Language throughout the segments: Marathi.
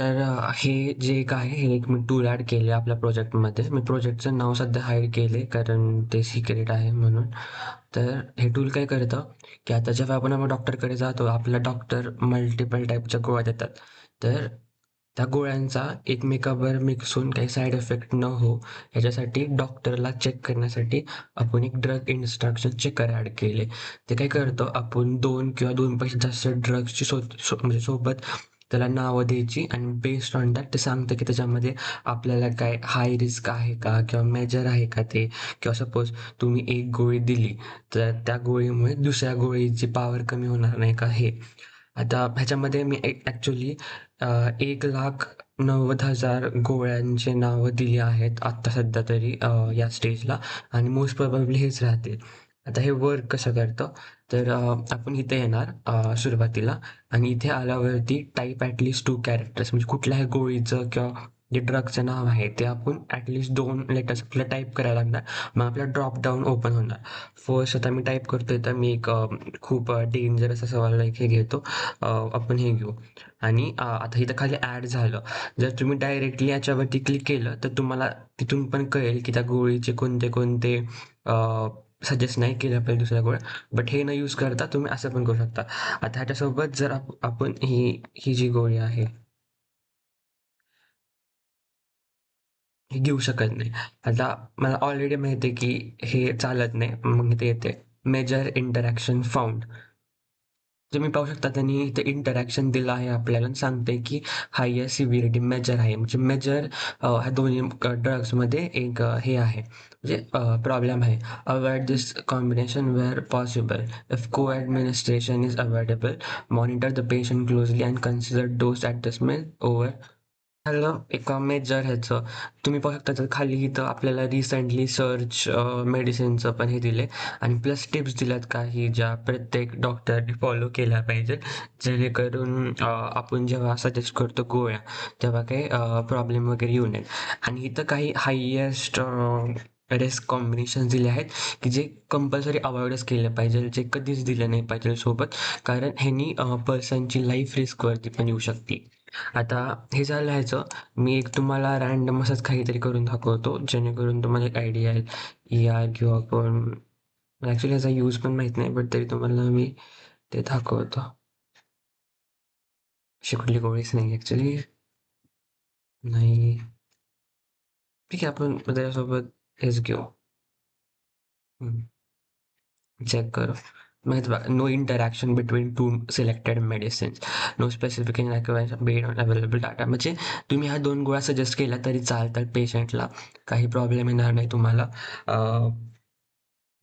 तर हे जे एक आहे, हे एक मी टूल ॲड केले आपल्या प्रोजेक्टमध्ये. मी प्रोजेक्टचं नाव सध्या हाईड केले, कारण ते सिक्रेट आहे म्हणून. तर हे टूल काय करतं, की आता जेव्हा आपण डॉक्टरकडे जातो, आपला डॉक्टर मल्टिपल टाईपच्या गोळ्या देतात. तर त्या गोळ्यांचा एकमेकांवर मिक्स होऊन काही साईड इफेक्ट न हो, ह्याच्यासाठी डॉक्टरला चेक करण्यासाठी आपण एक ड्रग इन्स्ट्रक्शन चेकर ॲड केले. ते काय करतं, आपण 2 किंवा 2 पेक्षा जास्त ड्रग्सची म्हणजे सोबत त्याला नावं द्यायची आणि बेस्ड ऑन दॅट ते सांगतं, की त्याच्यामध्ये आपल्याला काय हाय रिस्क आहे का किंवा मेजर आहे का ते, किंवा सपोज तुम्ही एक गोळी दिली, तर त्या गोळीमुळे दुसऱ्या गोळीची पॉवर कमी होणार नाही का हे. आता ह्याच्यामध्ये मी ॲक्चुअली 1,90,000 गोळ्यांची नावं दिली आहेत आत्ता सध्या तरी या स्टेजला, आणि मोस्ट प्रोबॅबली हेच राहतील. आता हे वर्क कसं करतं, तर आपण इथे येणार सुरुवातीला, आणि इथे आल्यावरती टाइप ॲट लीस्ट 2 कॅरेक्टर्स, म्हणजे कुठल्याही गोळीचं किंवा जे ड्रगचं नाव आहे ते आपण ॲट लीस्ट 2 लेटर्स आपल्याला टाइप करायला लागणार. मग आपला ड्रॉप डाउन ओपन होणार. फर्स्ट आता मी टाइप करतोय, तर मी एक खूप डेंजरस असं वाला एक हे घेतो. आपण हे घेऊ, आणि आता इथं खाली ॲड झालं. जर तुम्ही डायरेक्टली याच्यावरती क्लिक केलं, तर तुम्हाला तिथून पण कळेल की त्या गोळीचे कोणते कोणते सजेस्ट नाही केलं पाहिजे दुसऱ्या गोळ्या. बट हे न यूज करता तुम्ही असं पण करू शकता. आता ह्याच्यासोबत जर आपण ही ही जी गोळी आहे, हे घेऊ शकत नाही. आता मला ऑलरेडी माहिती आहे की हे चालत नाही. मग इथे येते मेजर इंटरॅक्शन फाउंड. तुम्ही पाहू शकता, त्यांनी इथे इंटरॅक्शन दिलं आहे आपल्याला आणि सांगते की हायेस्ट सिव्हिरिटी मेजर आहे. म्हणजे मेजर ह्या दोन्ही ड्रग्समध्ये एक हे आहे, म्हणजे प्रॉब्लेम आहे. Avoid this combination where possible. If co-administration is avoidable, monitor the patient closely and consider dose adjustment over. झालं एका मेजर ह्याचं. तुम्ही पाहू शकता, तर खाली इथं आपल्याला रिसेंटली सर्च मेडिसिनचं पण हे दिले, आणि प्लस टिप्स दिल्यात काही ज्या प्रत्येक डॉक्टरने फॉलो केल्या पाहिजेत, जेणेकरून आपण जेव्हा सजेस्ट करतो गोळ्या, तेव्हा काही प्रॉब्लेम वगैरे येऊ नयेत. आणि इथं काही हायेस्ट रिस्क कॉम्बिनेशन दिले आहेत, की जे कंपल्सरी अवॉइडच केले पाहिजे, जे कधीच दिले नाही पाहिजे सोबत, कारण ह्यानी पर्सनची लाईफ रिस्कवरती पण येऊ शकते. आता हे झालं ह्याचं. मी एक तुम्हाला रँडम असंच काहीतरी करून दाखवतो, जेणेकरून तुम्हाला एक आयडिया येईल, की यार किंवा कोण ॲक्चुअली याचा यूज पण माहीत नाही, बट तरी तुम्हाला मी ते दाखवतो. अशी कुठली गोळीच नाही ॲक्चुअली. नाही. ठीक आहे, आपण त्याच्यासोबत हेच घेऊ. चेक करू. माहीत बघा, no interaction between two selected medicines, no specific inaccuracy based on available data. म्हणजे तुम्ही ह्या 2 गोळ्या सजेस्ट केल्या तरी चालतात पेशंटला, काही प्रॉब्लेम येणार नाही तुम्हाला.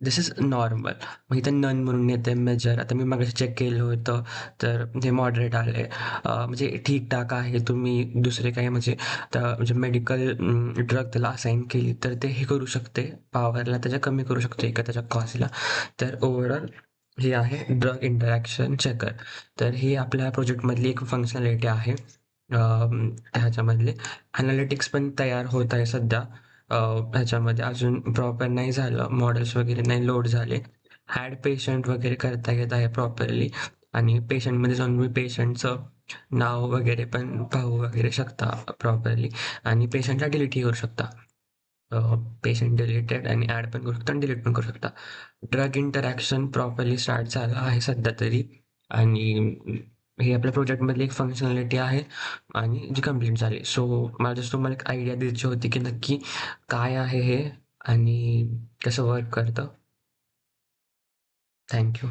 दिस इज नॉर्मल. मग इथं नन म्हणून येते मेजर. आता मी मगाशी चेक केलं होतं, तर ते मॉडरेट आले. म्हणजे ठीक-ठाक आहे. तुम्ही दुसरे काही म्हणजे म्हणजे मेडिकल ड्रग त्याला असाइन केली, तर ते हे करू शकते, पॉवरला त्याच्या कमी करू शकते का त्याच्या कॉस्टला. तर ओव्हरऑल हे आहे ड्रग इंटरॅक्शन चेकर. तर ही आपल्या प्रोजेक्टमधली एक फंक्शनॅलिटी आहे. ह्याच्यामधले एनालिटिक्स पण तयार होत आहे सध्या. ह्याच्यामध्ये अजून प्रॉपर नाही झालं, मॉडेल्स वगैरे नाही लोड झाले. ॲड पेशंट वगैरे करता येत आहे प्रॉपरली, आणि पेशंटमध्ये जाऊन तुम्ही पेशंटचं नाव वगैरे पण पाहू वगैरे शकता प्रॉपरली, आणि पेशंटला डिलीटही करू शकता. पेशंट डिलीटेड आणि ॲड पण करू शकता आणि डिलीट पण करू शकता. ड्रग इंटरॅक्शन प्रॉपरली स्टार्ट झाला आहे सध्या तरी, आणि हे आपल्या प्रोजेक्टमधली एक फंक्शनॅलिटी आहे, आणि जी कंप्लीट झाली. सो मला जस्ट तुम्हाला एक आयडिया द्यायची होती, की नक्की काय आहे हे आणि कसं वर्क करतं. Thank you.